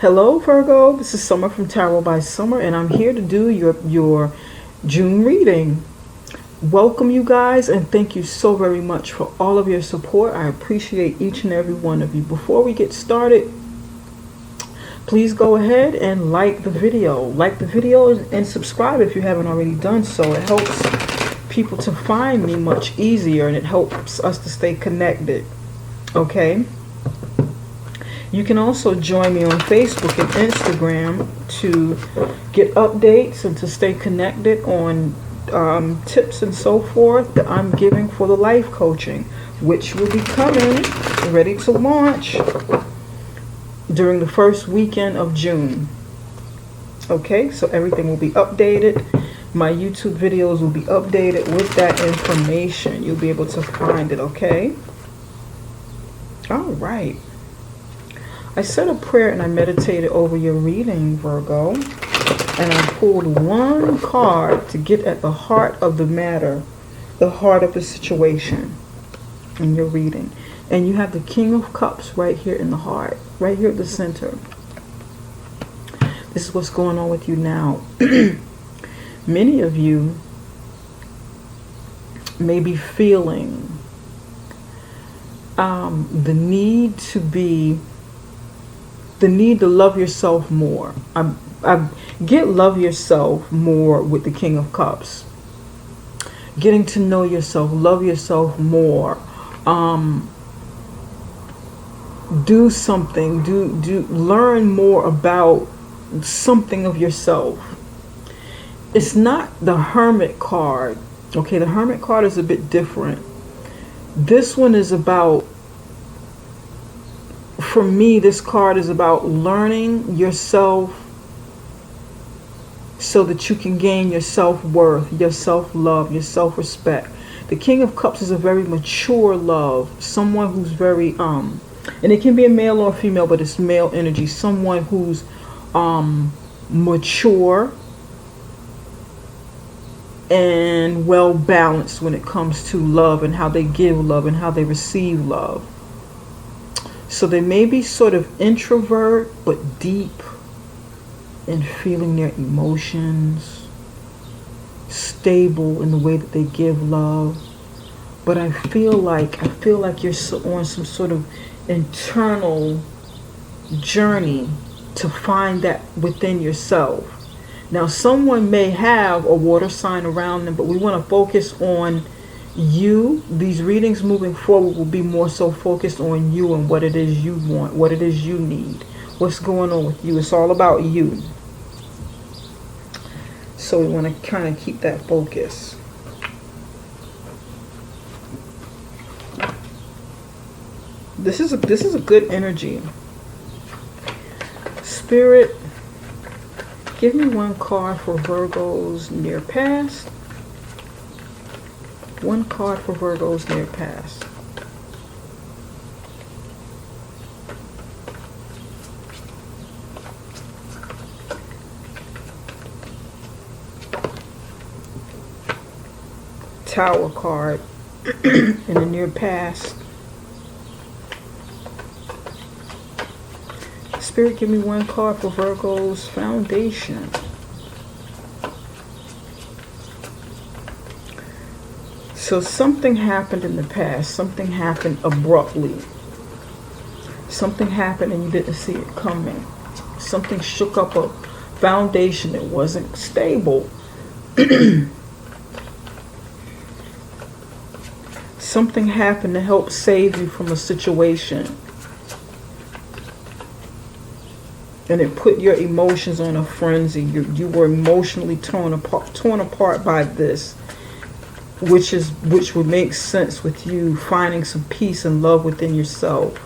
Hello Virgo, this is Summer from Tarot by Summer, and I'm here to do your June reading. Welcome you guys, and thank you so very much for all of your support. I appreciate each and every one of you. Before we get started, please go ahead and like the video. And subscribe if you haven't already done so. It helps people to find me much easier, and it helps us to stay connected. Okay? You can also join me on Facebook and Instagram to get updates and to stay connected on tips and so forth that I'm giving for the life coaching, which will be coming, ready to launch during the first weekend of June. Okay, so everything will be updated. My YouTube videos will be updated with that information. You'll be able to find it, okay? All right. I said a prayer and I meditated over your reading, Virgo, and I pulled one card to get at the heart of the matter, the heart of the situation in your reading. And you have the King of Cups right here in the heart, right here at the center. This is what's going on with you now. Many of you may be feeling the need to love yourself more. I get love yourself more with the King of Cups. Getting to know yourself, love yourself more. Do something. Learn more about something of yourself. It's not the Hermit card. Okay, the Hermit card is a bit different. This one is about, for me, this card is about learning yourself so that you can gain your self-worth, your self-love, your self-respect. The King of Cups is a very mature love. Someone who's very, and it can be a male or a female, but it's male energy. Someone who's mature and well balanced when it comes to love and how they give love and how they receive love. So they may be sort of introvert, but deep in feeling their emotions, stable in the way that they give love. But I feel like you're on some sort of internal journey to find that within yourself. Now, someone may have a water sign around them, but we want to focus on you. These readings moving forward will be more so focused on you and what it is you want, what it is you need, what's going on with you. It's all about you. So we want to kind of keep that focus. This is a good energy. Spirit, give me one card for Virgo's near past. One card for Virgo's near past. Tower card in the near past. Spirit, give me one card for Virgo's foundation. So something happened in the past. Something happened abruptly. Something happened and you didn't see it coming. Something shook up a foundation that wasn't stable. Something happened to help save you from a situation. And it put your emotions on a frenzy. You were emotionally torn apart by this, which would make sense with you finding some peace and love within yourself.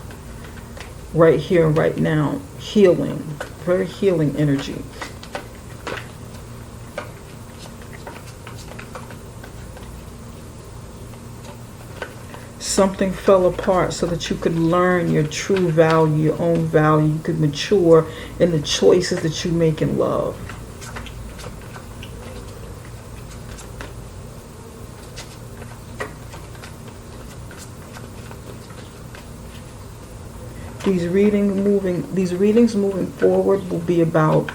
Right here and right now. Healing. Very healing energy. Something fell apart so that you could learn your true value, your own value. You could mature in the choices that you make in love. these readings moving forward will be about,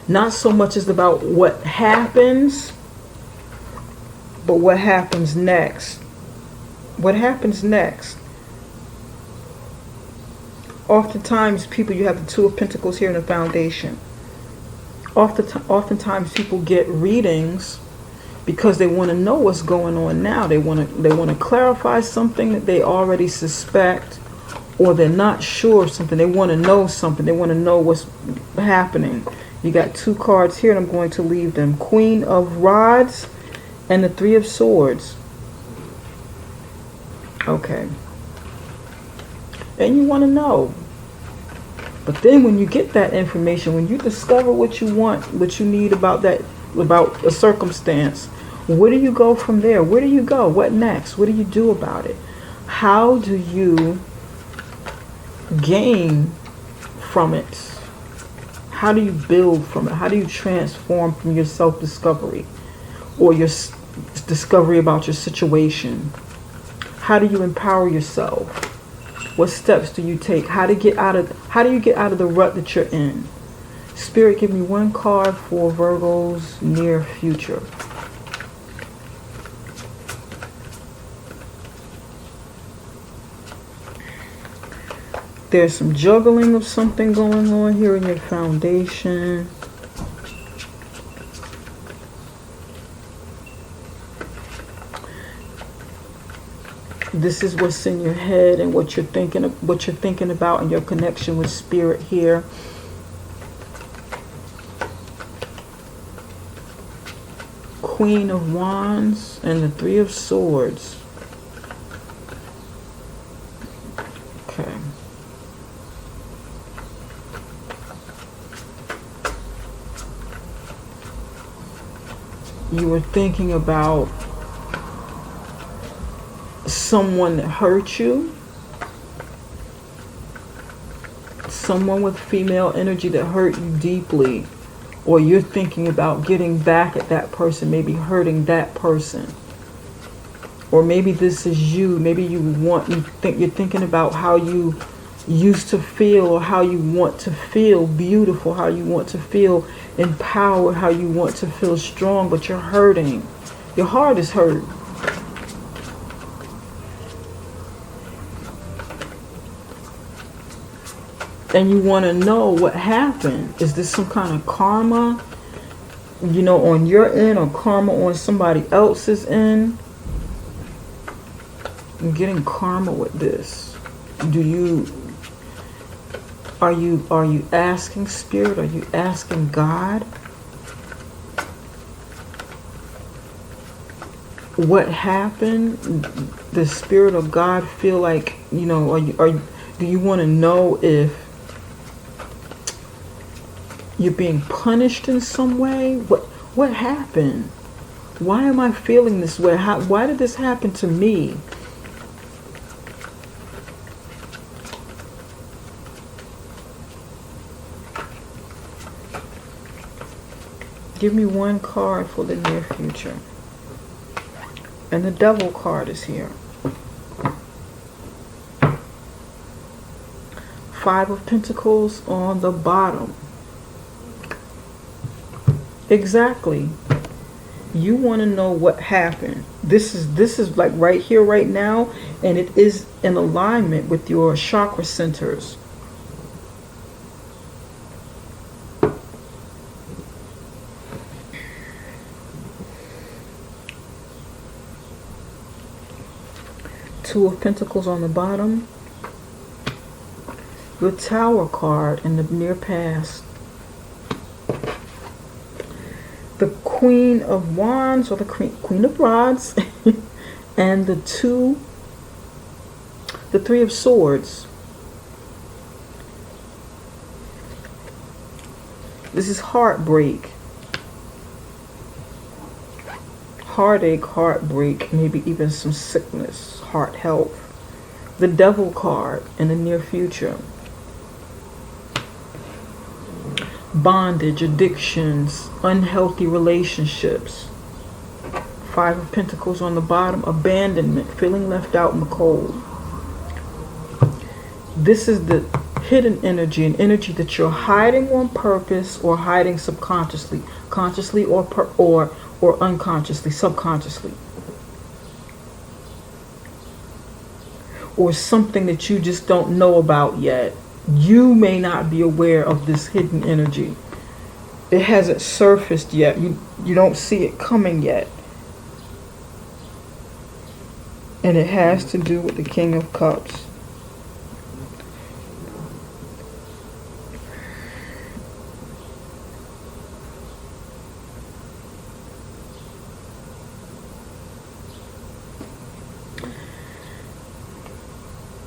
not so much as about what happens, but what happens next. What happens next? Oftentimes, people, you have the Two of Pentacles here in the foundation. Oftentimes, people get readings because they want to know what's going on now. They want to clarify something that they already suspect, or they're not sure of something. They want to know something. They want to know what's happening. You got two cards here, and I'm going to leave them: Queen of Rods and the Three of Swords. Okay. And you want to know. But then when you get that information, when you discover what you want, what you need about a circumstance, where do you go from there? Where do you go? What next? What do you do about it? How do you gain from it? How do you build from it? How do you transform from your self-discovery or your discovery about your situation? How do you empower yourself? What steps do you take? How do you get out of the rut that you're in? Spirit, give me one card for Virgo's near future. There's some juggling of something going on here in your foundation. This is what's in your head and what you're thinking about, and your connection with Spirit here. Queen of Wands and the Three of Swords. Okay. You were thinking about someone that hurt you, someone with female energy that hurt you deeply, or you're thinking about getting back at that person, maybe hurting that person, or maybe this is you. Maybe you're thinking about how you used to feel, or how you want to feel beautiful, how you want to feel empowered, how you want to feel strong, but you're hurting. Your heart is hurt. And you want to know what happened. Is this some kind of karma, on your end, or karma on somebody else's end? I'm getting karma with this. Are you asking Spirit? Are you asking God? What happened? The Spirit of God feel like, do you want to know if you're being punished in some way? What happened? Why am I feeling this way? Why did this happen to me? Give me one card for the near future. And the Devil card is here. Five of Pentacles on the bottom. Exactly. You want to know what happened. This is like right here, right now, and it is in alignment with your chakra centers. Two of Pentacles on the bottom. The Tower card in the near past. The Queen of Wands, or the Queen of Rods, and the Three of Swords. This is heartbreak. Heartache, heartbreak, maybe even some sickness, heart health. The Devil card in the near future. Bondage, addictions, unhealthy relationships. Five of Pentacles on the bottom. Abandonment, feeling left out in the cold. This is the hidden energy, an energy that you're hiding on purpose or hiding subconsciously, consciously or unconsciously, subconsciously. Or something that you just don't know about yet. You may not be aware of this hidden energy. It hasn't surfaced yet. You don't see it coming yet. And it has to do with the King of Cups.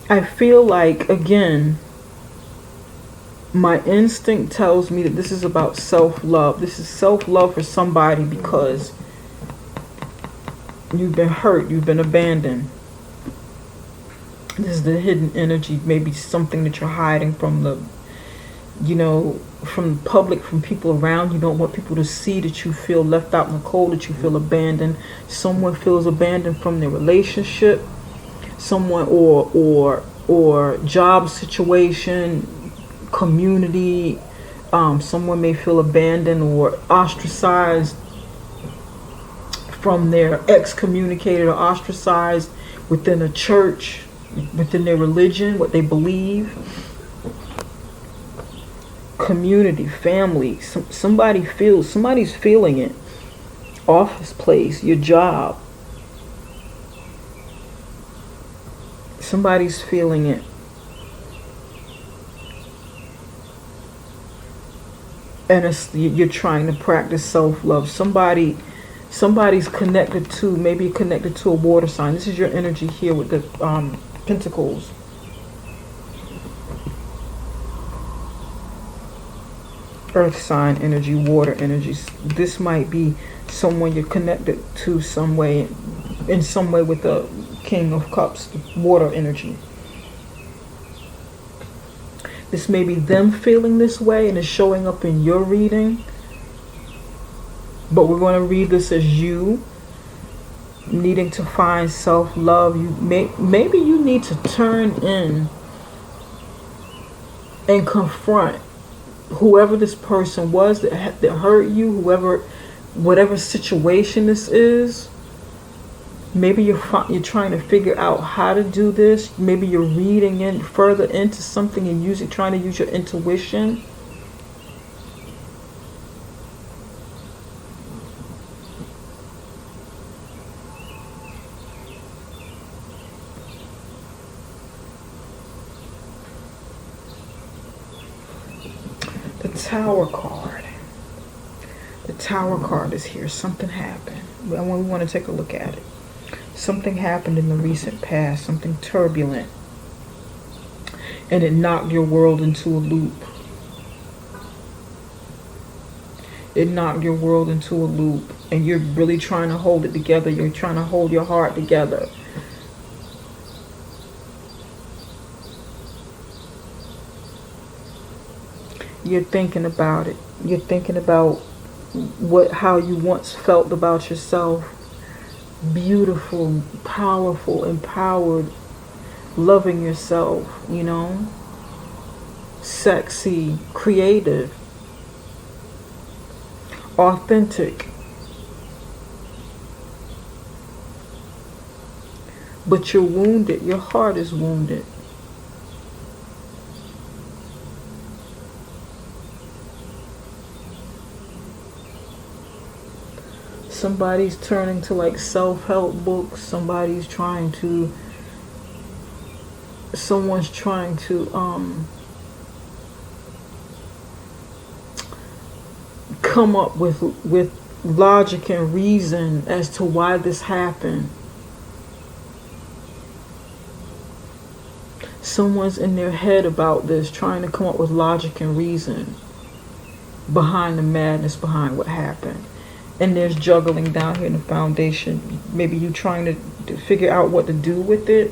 I feel like, again, my instinct tells me that this is about self-love. This is self-love for somebody because you've been hurt, you've been abandoned. This is the hidden energy, maybe something that you're hiding from the, from the public, from people around. You don't want people to see that you feel left out in the cold, that you feel abandoned. Someone feels abandoned from their relationship. Someone or job situation, community. Someone may feel abandoned or ostracized from their excommunicated or ostracized within a church, within their religion, what they believe. Community, family. Somebody's feeling it. Office place, your job. Somebody's feeling it. And you're trying to practice self-love. Somebody's connected to, maybe connected to a water sign. This is your energy here with the pentacles. Earth sign energy, water energies. This might be someone you're connected to some way, in some way with the King of Cups, water energy. This may be them feeling this way and it's showing up in your reading. But we're going to read this as you needing to find self-love. Maybe you need to turn in and confront whoever this person was that hurt you, whatever situation this is. Maybe you're trying to figure out how to do this. Maybe you're reading in further into something and trying to use your intuition. The Tower card. The Tower card is here. Something happened. We want to take a look at it. Something happened in the recent past, something turbulent, and it knocked your world into a loop. It knocked your world into a loop, and you're really trying to hold it together. You're trying to hold your heart together. You're thinking about it. You're thinking about how you once felt about yourself. Beautiful, powerful, empowered, loving yourself, sexy, creative, authentic. But you're wounded. Your heart is wounded. Somebody's turning to like self-help books. Someone's trying to come up with logic and reason as to why this happened. Someone's in their head about this, trying to come up with logic and reason behind the madness, behind what happened. And there's juggling down here in the foundation. Maybe you trying to figure out what to do with it.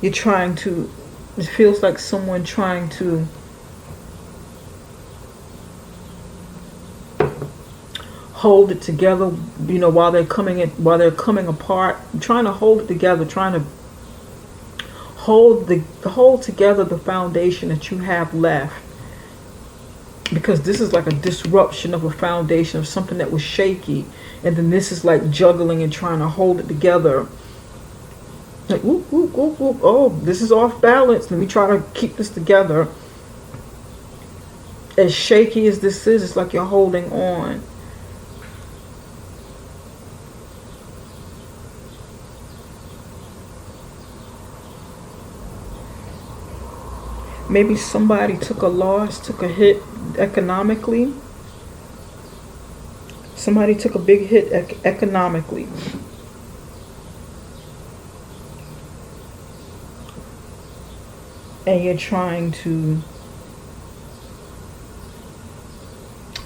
You're trying to, it feels like someone trying to hold it together, while they're coming apart, trying to hold it together, trying to hold together the foundation that you have left, because this is like a disruption of a foundation of something that was shaky, and then this is like juggling and trying to hold it together. Like, whoop, whoop, whoop, whoop. Oh, this is off balance. Let me try to keep this together. As shaky as this is, it's like you're holding on. Maybe somebody took a loss, took a hit economically. Somebody took a big hit economically. And you're trying to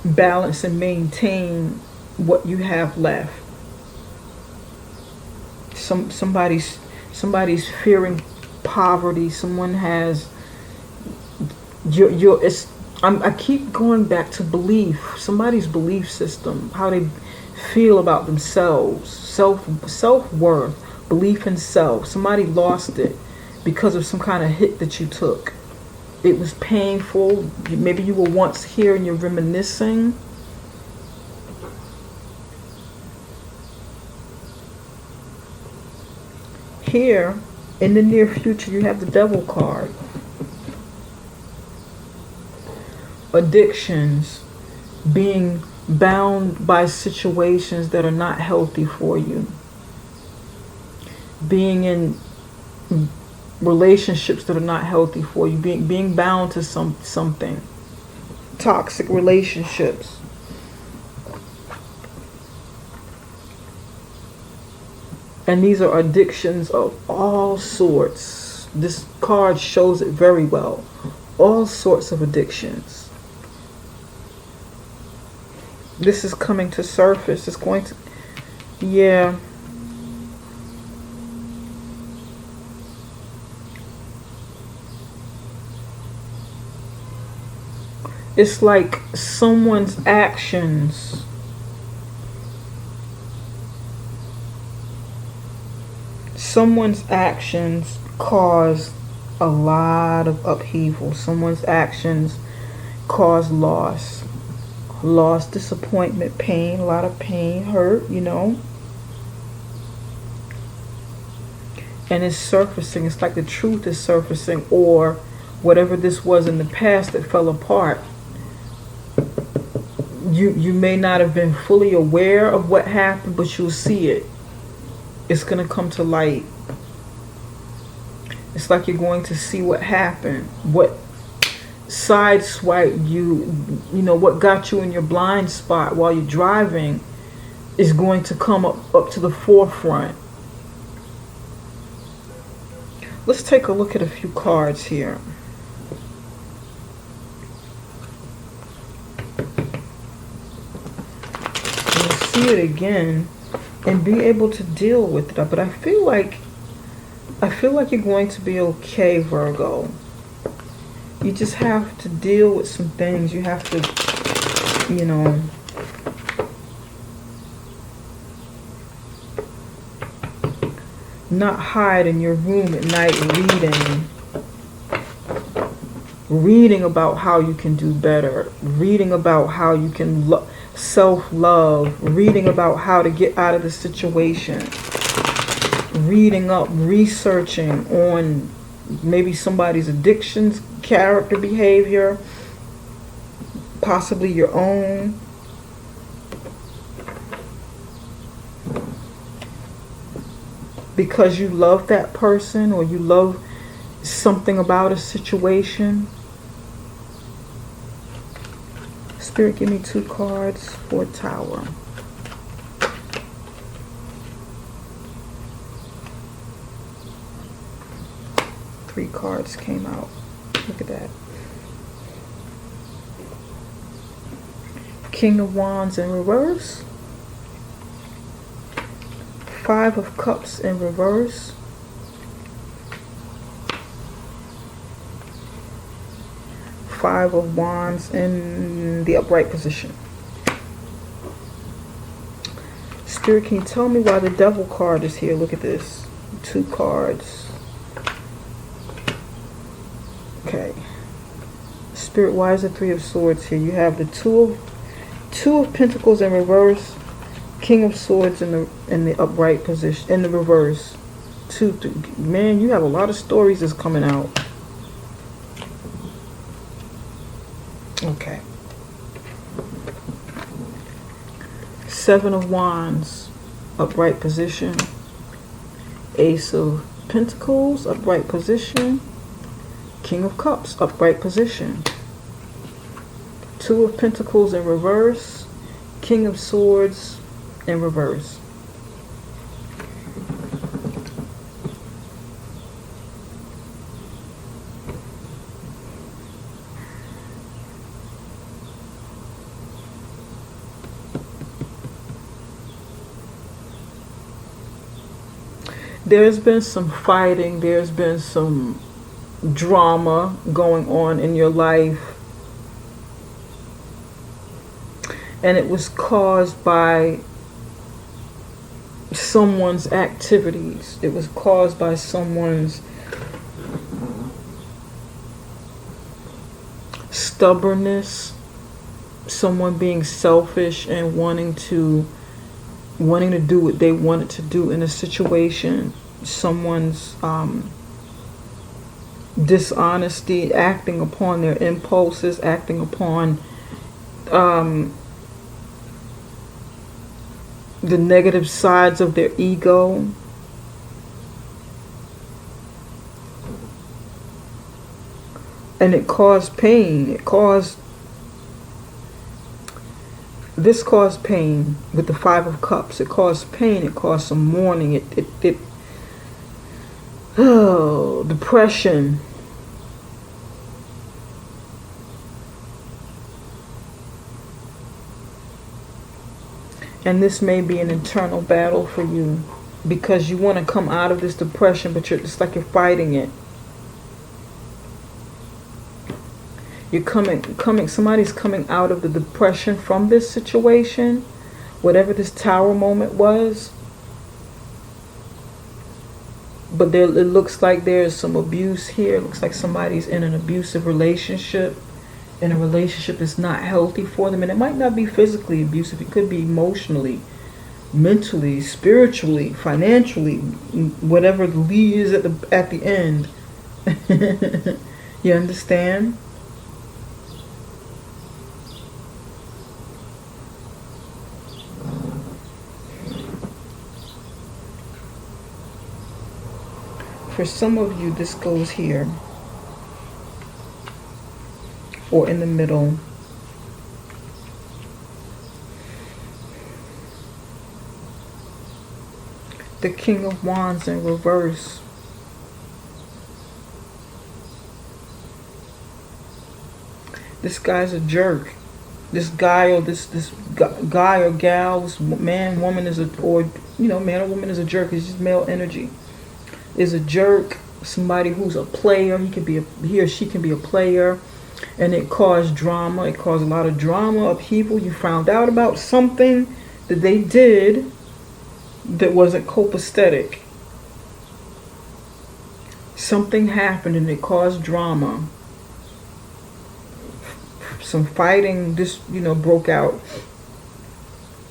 balance and maintain what you have left. Somebody's fearing poverty. Someone has I keep going back to belief. Somebody's belief system, how they feel about themselves, self-worth, belief in self. Somebody lost it because of some kind of hit that you took. It was painful. Maybe you were once here and you're reminiscing. Here, in the near future, you have the Devil card. Addictions, being bound by situations that are not healthy for you. Being in relationships that are not healthy for you, being bound to something, toxic relationships. And these are addictions of all sorts. This card shows it very well. All sorts of addictions. This is coming to surface. It's going to, yeah. It's like someone's actions cause a lot of upheaval. Someone's actions cause loss, disappointment, pain, a lot of pain, hurt, and it's surfacing. It's like the truth is surfacing, or whatever this was in the past that fell apart. You may not have been fully aware of what happened, but you'll see it. It's going to come to light. It's like you're going to see what happened, what sideswiped you, what got you in your blind spot while you're driving is going to come up to the forefront. Let's take a look at a few cards here. See it again and be able to deal with it. But I feel like you're going to be okay, Virgo. You just have to deal with some things. You have to, not hide in your room at night reading about how you can do better, reading about how you can self-love, reading about how to get out of the situation, reading up, researching on maybe somebody's addictions, character, behavior, possibly your own. Because you love that person or you love something about a situation. Spirit, give me 2 cards for Tower. Three cards came out. Look at that. King of Wands in reverse. 5 of Cups in reverse. Five of Wands in the upright position. Spirit, can you tell me why the Devil card is here? Look at this. 2 cards. Okay. Spirit, why is the 3 of Swords here? You have the two of Pentacles in reverse, King of Swords in the upright position, in the reverse. Man, you have a lot of stories that's coming out. Okay. 7 of Wands, upright position. Ace of Pentacles, upright position. King of Cups, upright position. 2 of Pentacles in reverse. King of Swords in reverse. There's been some fighting, there's been some drama going on in your life, and it was caused by someone's activities. It was caused by someone's stubbornness, someone being selfish and wanting to do what they wanted to do in a situation. Someone's dishonesty, acting upon their impulses, acting upon the negative sides of their ego. And it caused pain. This caused pain with the 5 of Cups. It caused pain. It caused some mourning. Depression. And this may be an internal battle for you, because you want to come out of this depression, but it's like you're fighting it. Somebody's coming out of the depression from this situation, whatever this Tower moment was. But it looks like there's some abuse here. It looks like somebody's in an abusive relationship, in a relationship that's not healthy for them. And it might not be physically abusive. It could be emotionally, mentally, spiritually, financially, whatever the lead is at the end. You understand? For some of you, this goes here, or in the middle. The King of Wands in reverse. This guy's a jerk. This guy or this guy or gal, this man, woman is man or woman is a jerk. It's just male energy. Is a jerk, somebody who's a player. He or she can be a player, and it caused drama. It caused a lot of drama, upheaval. You found out about something that they did that wasn't copacetic. Something happened and it caused drama. Some fighting broke out,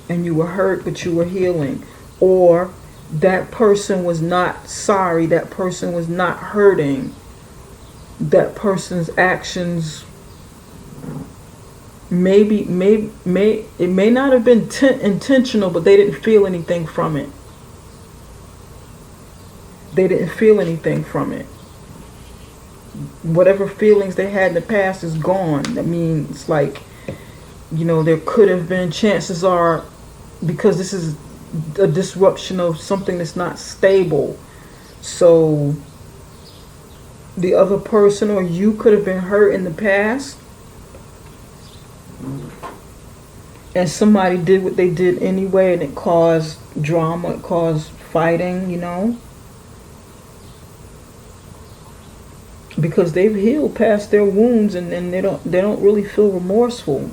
and you were hurt, but you were healing. Or that person was not sorry. That person was not hurting. That person's actions it may not have been intentional, but they didn't feel anything from it. They didn't feel anything from it. Whatever feelings they had in the past is gone. I mean, it's like, there could have been, chances are, because this is a disruption of something that's not stable. So the other person or you could have been hurt in the past, and somebody did what they did anyway, and it caused drama, it caused fighting, because they've healed past their wounds, and they don't really feel remorseful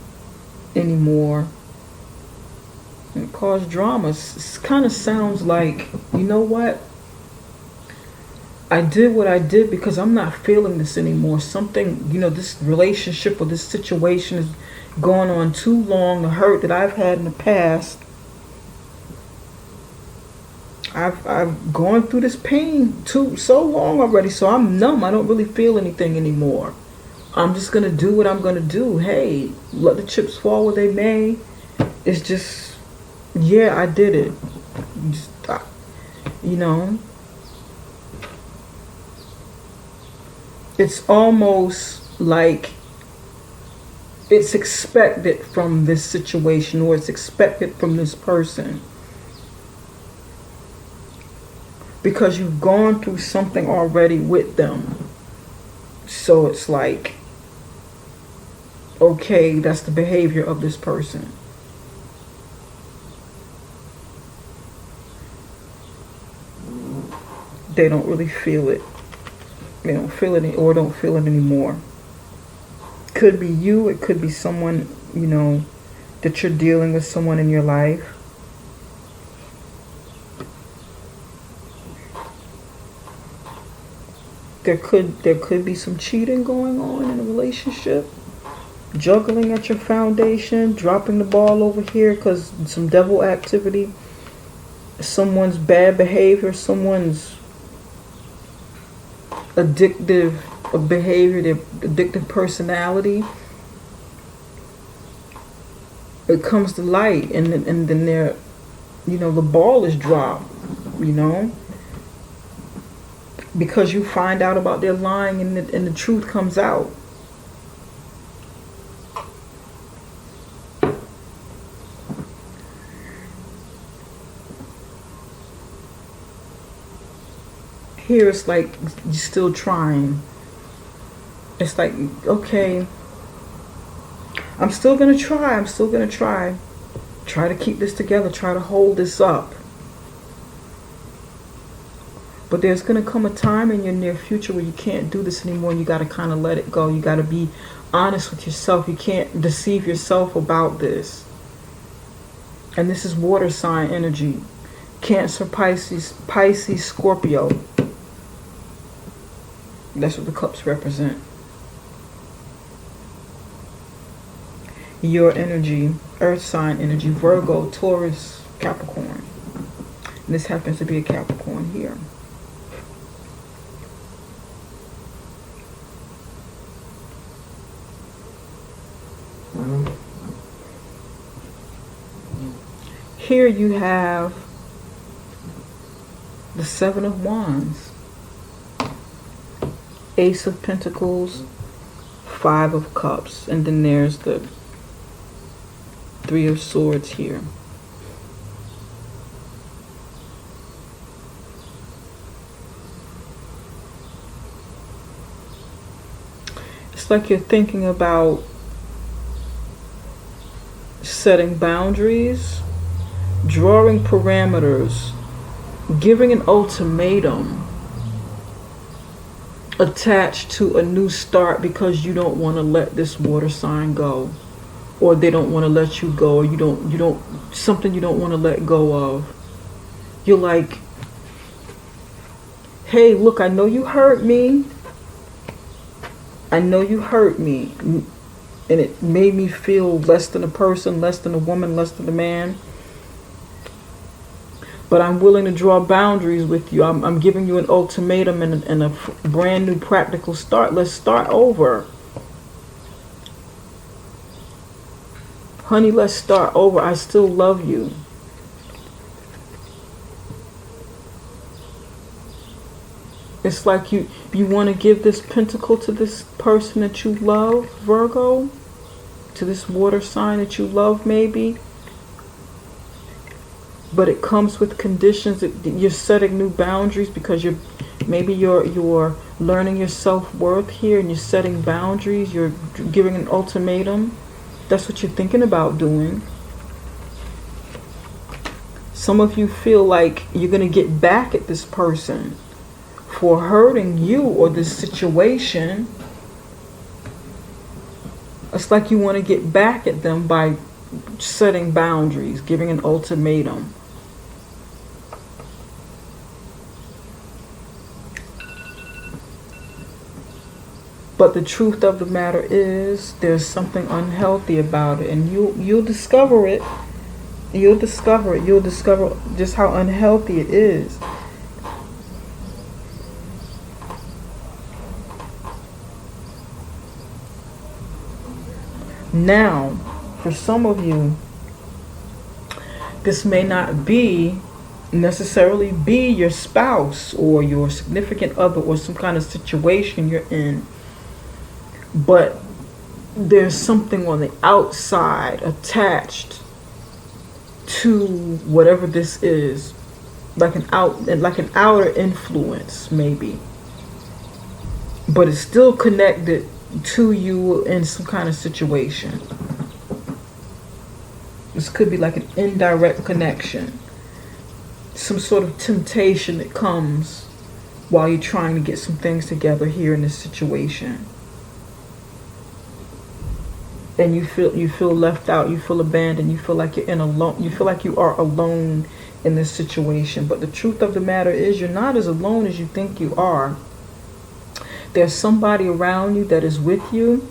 anymore. It cause drama. It kind of sounds like, you know what? I did what I did because I'm not feeling this anymore. Something, this relationship or this situation is going on too long. The hurt that I've had in the past, I've gone through this pain so long already, so I'm numb. I don't really feel anything anymore. I'm just gonna do what I'm gonna do. Hey, let the chips fall where they may. It's just, yeah, I did it. Just, it's almost like it's expected from this situation, or it's expected from this person, because you've gone through something already with them. So it's like, okay, that's the behavior of this person. They don't really feel it. They don't feel it, or don't feel it anymore. Could be you, it could be someone, that you're dealing with, someone in your life. There could be some cheating going on in a relationship. Juggling at your foundation, dropping the ball over here because some devil activity, someone's bad behavior, someone's addictive behavior, their addictive personality. It comes to light, and then they're, the ball is dropped, because you find out about their lying, and the truth comes out. Here it's like you're still trying. It's like, okay, I'm still gonna try. Try to keep this together, try to hold this up. But there's gonna come a time in your near future where you can't do this anymore, and you gotta kind of let it go. You gotta be honest with yourself. You can't deceive yourself about this. And this is water sign energy. Cancer, Pisces, Scorpio. That's what the cups represent. Your energy, earth sign energy, Virgo, Taurus, Capricorn. And this happens to be a Capricorn here. Here you have the Seven of Wands, Ace of Pentacles, Five of Cups, and then there's the Three of Swords here. It's like you're thinking about setting boundaries, drawing parameters, giving an ultimatum attached to a new start, because you don't want to let this water sign go, or they don't want to let you go, or you don't something you don't want to let go of. You're like, hey, look, I know you hurt me. And it made me feel less than a person, less than a woman, less than a man. But I'm willing to draw boundaries with you. I'm giving you an ultimatum and a brand new practical start. Let's start over. Honey, let's start over. I still love you. It's like you want to give this pentacle to this person that you love, Virgo, to this water sign that you love maybe. But it comes with conditions that you're setting new boundaries, because you're learning your self-worth here, and you're setting boundaries, you're giving an ultimatum. That's what you're thinking about doing. Some of you feel like you're going to get back at this person for hurting you or this situation. It's like you want to get back at them by setting boundaries, giving an ultimatum. But the truth of the matter is, there's something unhealthy about it, and you'll discover it. You'll discover it. You'll discover just how unhealthy it is. Now, for some of you, this may not necessarily be your spouse or your significant other or some kind of situation you're in, but there's something on the outside attached to whatever this is, like an outer influence maybe, but it's still connected to you in some kind of situation. This could be like an indirect connection, some sort of temptation that comes while you're trying to get some things together here in this situation. And you feel left out, you feel abandoned, you feel like you feel like you are alone in this situation. But the truth of the matter is, you're not as alone as you think you are. There's somebody around you that is with you.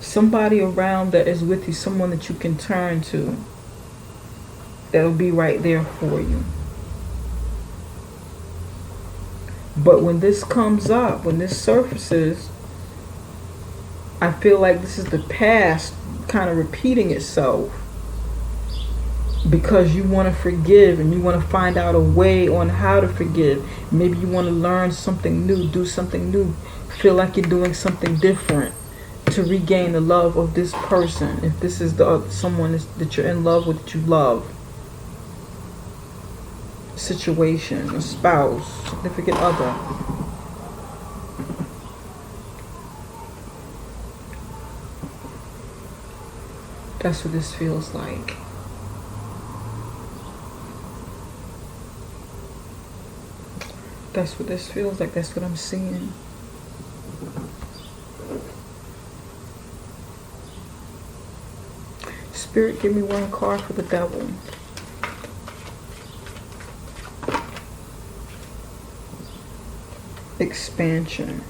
Somebody around that is with you, someone that you can turn to, that'll be right there for you. But when this comes up, when this surfaces, I feel like this is the past kind of repeating itself, because you want to forgive and you want to find out a way on how to forgive. Maybe you want to learn something new, do something new, feel like you're doing something different to regain the love of this person. If this is someone that you're in love with, that you love, situation, a spouse, significant other. That's what this feels like. That's what this feels like. That's what I'm seeing. Spirit, give me one card for the devil. Expansion.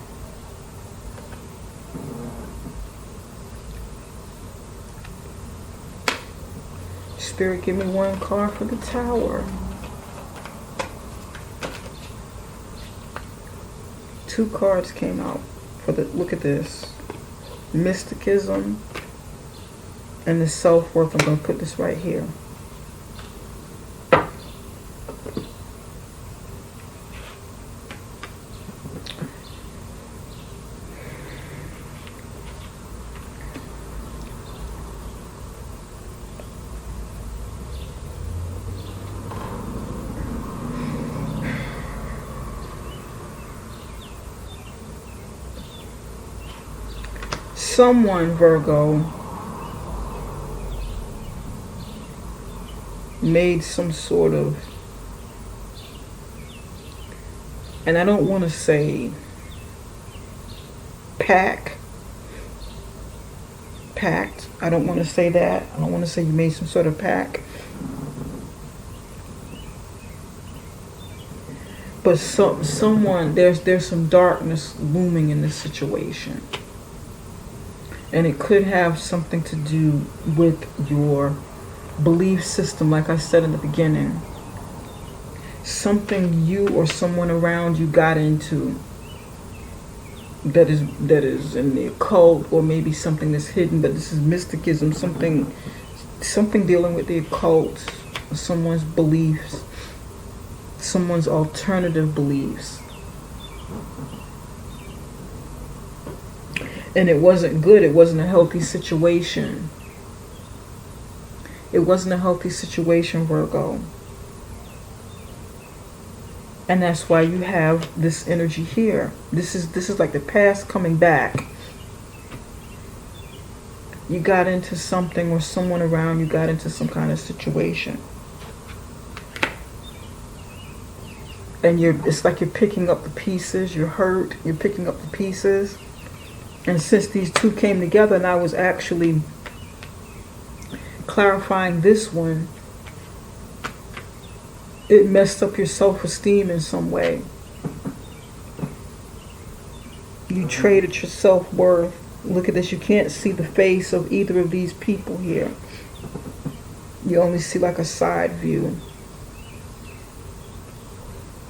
Spirit, give me one card for the Tower. Two cards came out for the, look at this, mysticism and the self-worth. I'm going to put this right here. Someone, Virgo, made some sort of, and I don't want to say pact. I don't want to say that. I don't want to say you made some sort of pact. But someone, there's some darkness looming in this situation. And it could have something to do with your belief system, like I said in the beginning. Something you or someone around you got into that is in the occult, or maybe something that's hidden, but this is mysticism, something dealing with the occult, someone's beliefs, someone's alternative beliefs. And it wasn't good. It wasn't a healthy situation. It wasn't a healthy situation, Virgo. And that's why you have this energy here. This is like the past coming back. You got into something, or someone around you got into some kind of situation. And it's like you're picking up the pieces. You're hurt. You're picking up the pieces. And since these two came together and I was actually clarifying this one, it messed up your self-esteem in some way. You traded your self-worth. Look at this. You can't see the face of either of these people here. You only see like a side view.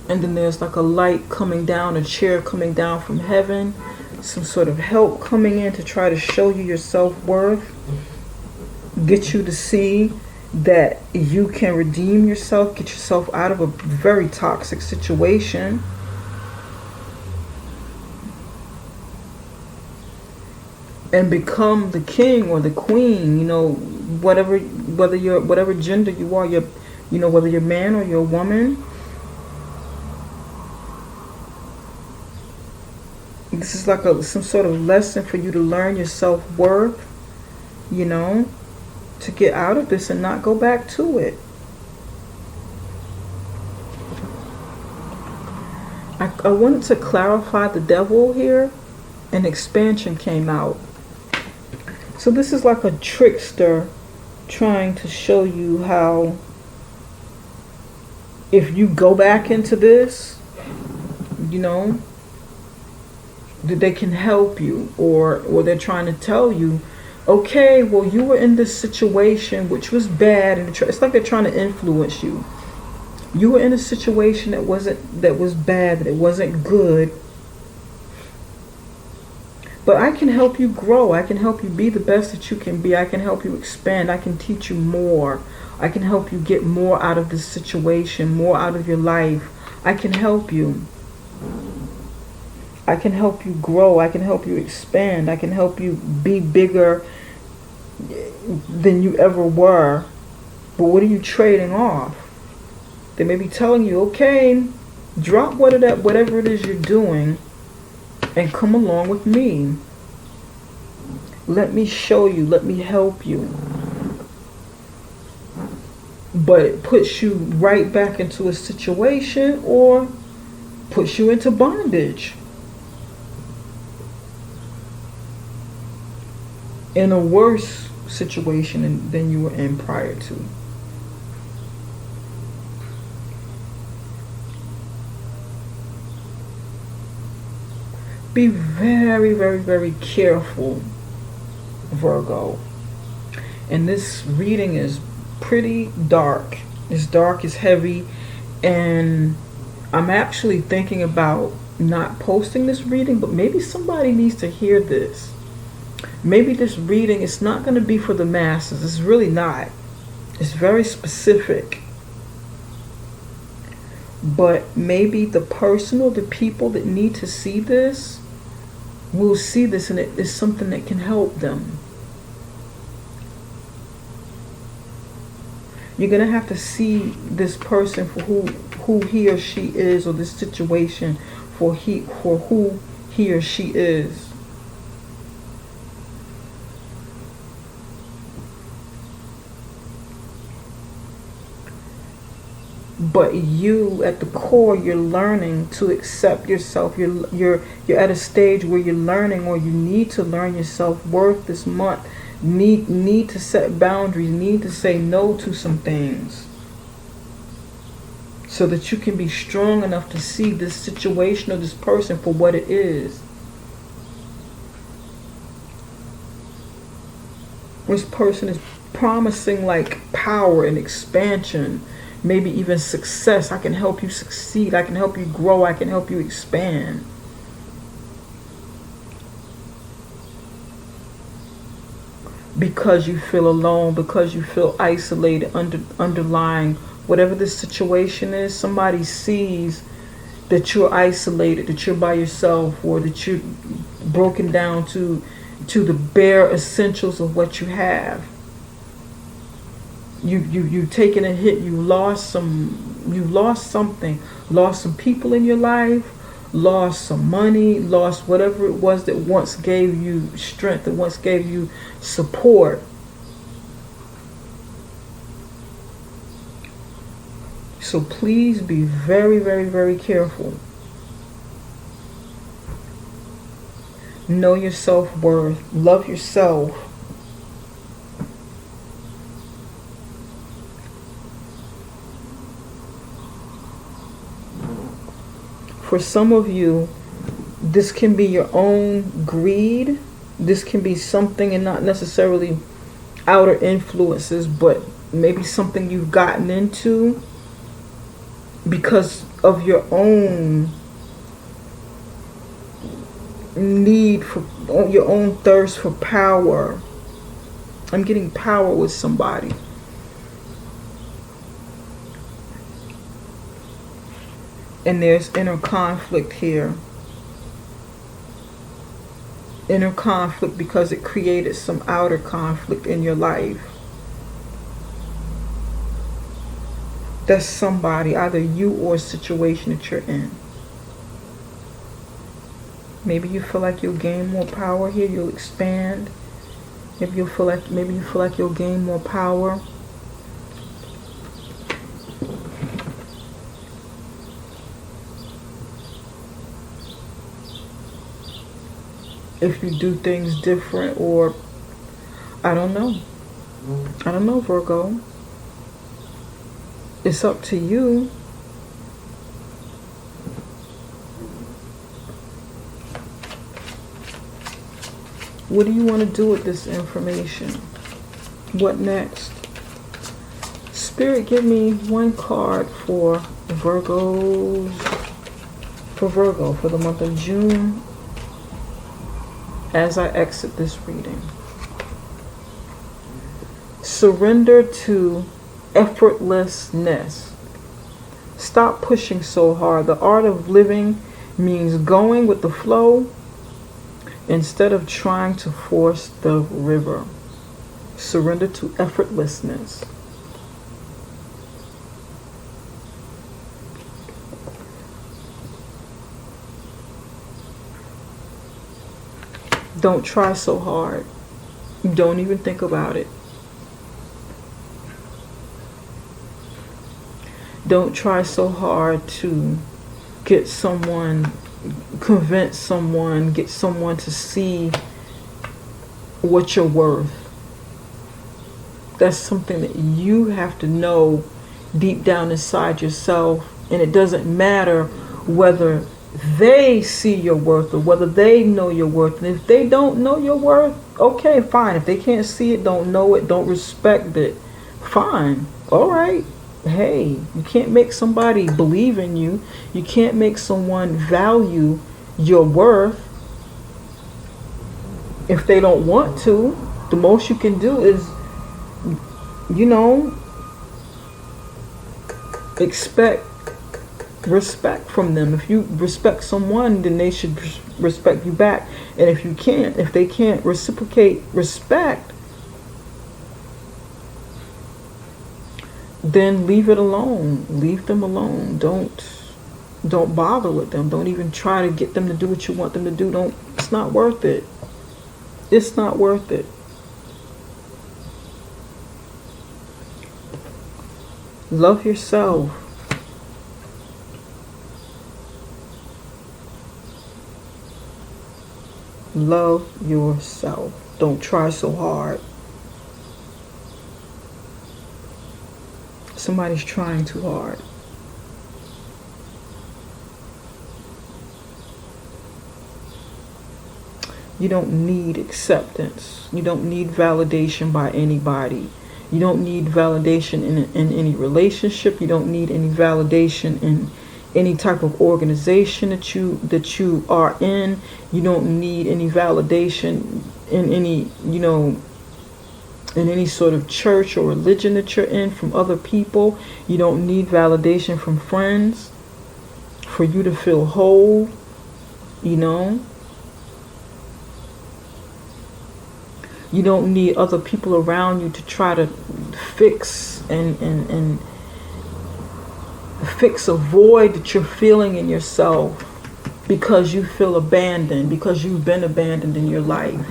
And then there's like a light coming down, a chair coming down from heaven. Some sort of help coming in to try to show you your self-worth. Get you to see that you can redeem yourself. Get yourself out of a very toxic situation. And become the king or the queen, you know, whatever gender you are, whether you're man or you're a woman. This is like some sort of lesson for you to learn your self-worth, you know, to get out of this and not go back to it. I wanted to clarify the devil here, and expansion came out. So this is like a trickster trying to show you how if you go back into this, you know, that they can help you, or they're trying to tell you, okay, well, you were in this situation which was bad, and it's like they're trying to influence you. You were in a situation that was bad, that it wasn't good. But I can help you grow. I can help you be the best that you can be. I can help you expand. I can teach you more. I can help you get more out of this situation, more out of your life. I can help you. I can help you grow. I can help you expand. I can help you be bigger than you ever were. But what are you trading off? They may be telling you, okay, drop whatever it is you're doing and come along with me. Let me show you. Let me help you. But it puts you right back into a situation or puts you into bondage. In a worse situation than you were in prior to. Be very, very, very careful, Virgo. And this reading is pretty dark. It's dark, it's heavy, and I'm actually thinking about not posting this reading, but maybe somebody needs to hear this. Maybe this reading is not going to be for the masses. It's really not. It's very specific. But maybe the person or the people that need to see this will see this, and it is something that can help them. You're going to have to see this person for who he or she is, or this situation for who he or she is. But you, at the core, you're learning to accept yourself. You're at a stage where you're learning, or you need to learn your self-worth this month. Need to set boundaries. Need to say no to some things, so that you can be strong enough to see this situation or this person for what it is. This person is promising like power and expansion. Maybe even success. I can help you succeed. I can help you grow. I can help you expand. Because you feel alone, because you feel isolated, underlying whatever this situation is, somebody sees that you're isolated, that you're by yourself, or that you're broken down to the bare essentials of what you have. You've taken a hit. You lost something. Lost some people in your life. Lost some money. Lost whatever it was that once gave you strength, that once gave you support. So please be very, very, very careful. Know your self-worth. Love yourself. For some of you, this can be your own greed. This can be something, and not necessarily outer influences, but maybe something you've gotten into because of your own need for, your own thirst for power. I'm getting power with somebody. And there's inner conflict here. Inner conflict because it created some outer conflict in your life. That's somebody, either you or a situation that you're in. Maybe you feel like you'll gain more power here, you'll expand. Maybe you feel like you'll gain more power. If you do things different, or I don't know. I don't know, Virgo. It's up to you. What do you want to do with this information? What next? Spirit, give me one card for Virgos. For Virgo, for the month of June, as I exit this reading. Surrender to effortlessness. Stop pushing so hard. The art of living means going with the flow instead of trying to force the river. Surrender to effortlessness. Don't try so hard. Don't even think about it. Don't try so hard to get someone, convince someone, get someone to see what you're worth. That's something that you have to know deep down inside yourself. And it doesn't matter whether they see your worth or whether they know your worth. And if they don't know your worth, okay, fine. If they can't see it, don't know it, don't respect it, fine. All right. Hey, you can't make somebody believe in you. You can't make someone value your worth if they don't want to. The most you can do is, expect respect from them. If you respect someone, then they should respect you back. And if they can't reciprocate respect, then leave it alone. Leave them alone. Don't bother with them. Don't even try to get them to do what you want them to do. It's not worth it. It's not worth it. Love yourself. Love yourself. Don't try so hard. Somebody's trying too hard. You don't need acceptance. You don't need validation by anybody. You don't need validation in any relationship. You don't need any validation in any type of organization that you are in. You don't need any validation in any, in any sort of church or religion that you're in from other people. You don't need validation from friends for you to feel whole, You don't need other people around you to try to fix and fix a void that you're feeling in yourself because you feel abandoned, because you've been abandoned in your life.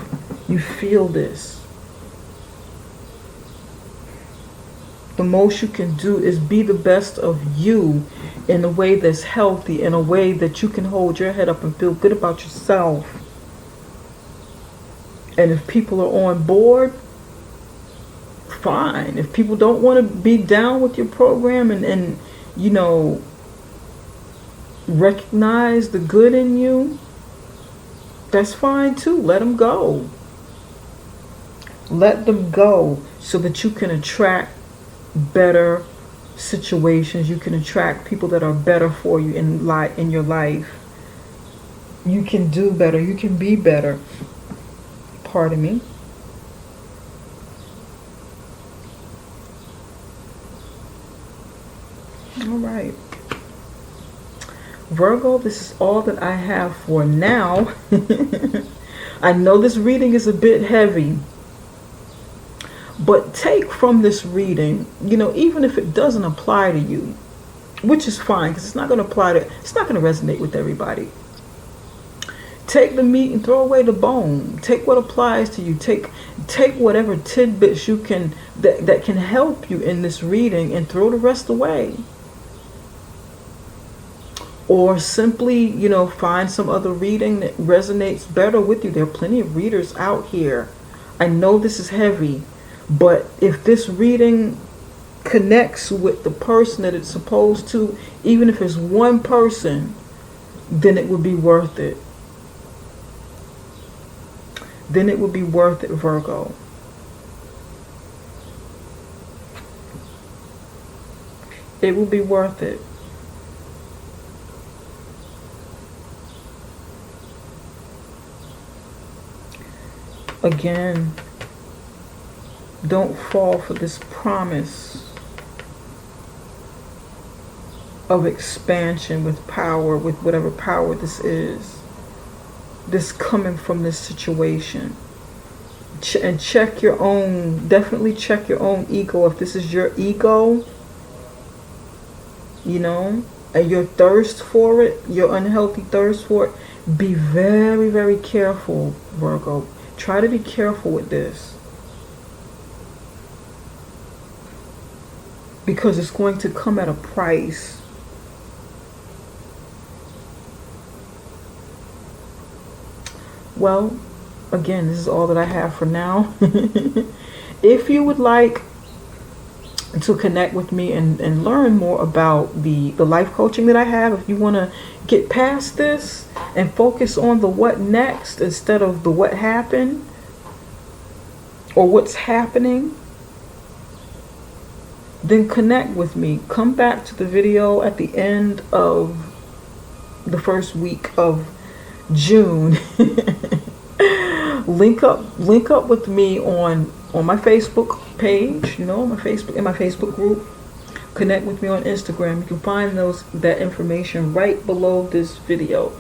You feel this. The most you can do is be the best of you in a way that's healthy, in a way that you can hold your head up and feel good about yourself. And if people are on board, fine. If people don't want to be down with your program and you know, recognize the good in you, that's fine too. Let them go. Let them go so that you can attract better situations. You can attract people that are better for you in your life. You can do better. You can be better. Pardon me. All right. Virgo, this is all that I have for now. I know this reading is a bit heavy, but take from this reading, you know, even if it doesn't apply to you, which is fine because it's not going to resonate with everybody. Take the meat and throw away the bone. Take what applies to you. Take whatever tidbits you can that can help you in this reading and throw the rest away. Or simply, you know, find some other reading that resonates better with you. There are plenty of readers out here. I know this is heavy, but if this reading connects with the person that it's supposed to, even if it's one person, then it would be worth it. Then it would be worth it, Virgo. It will be worth it. Again, don't fall for this promise of expansion with power, with whatever power this is. This coming from this situation. And check your own, definitely check your own ego. If this is your ego, you know, and your thirst for it, your unhealthy thirst for it, be very, very careful, Virgo. Try to be careful with this. Because it's going to come at a price. Well, again, this is all that I have for now. If you would like to connect with me and learn more about the life coaching that I have, if you want to get past this and focus on the what next instead of the what happened or what's happening, then connect with me. Come back to the video at the end of the first week of June. link up with me on my Facebook page, you know, in my Facebook group. Connect with me on Instagram. You can find that information right below this video.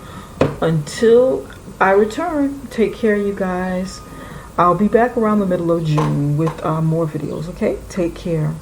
Until I return, take care, you guys. I'll be back around the middle of June with more videos. Okay, take care.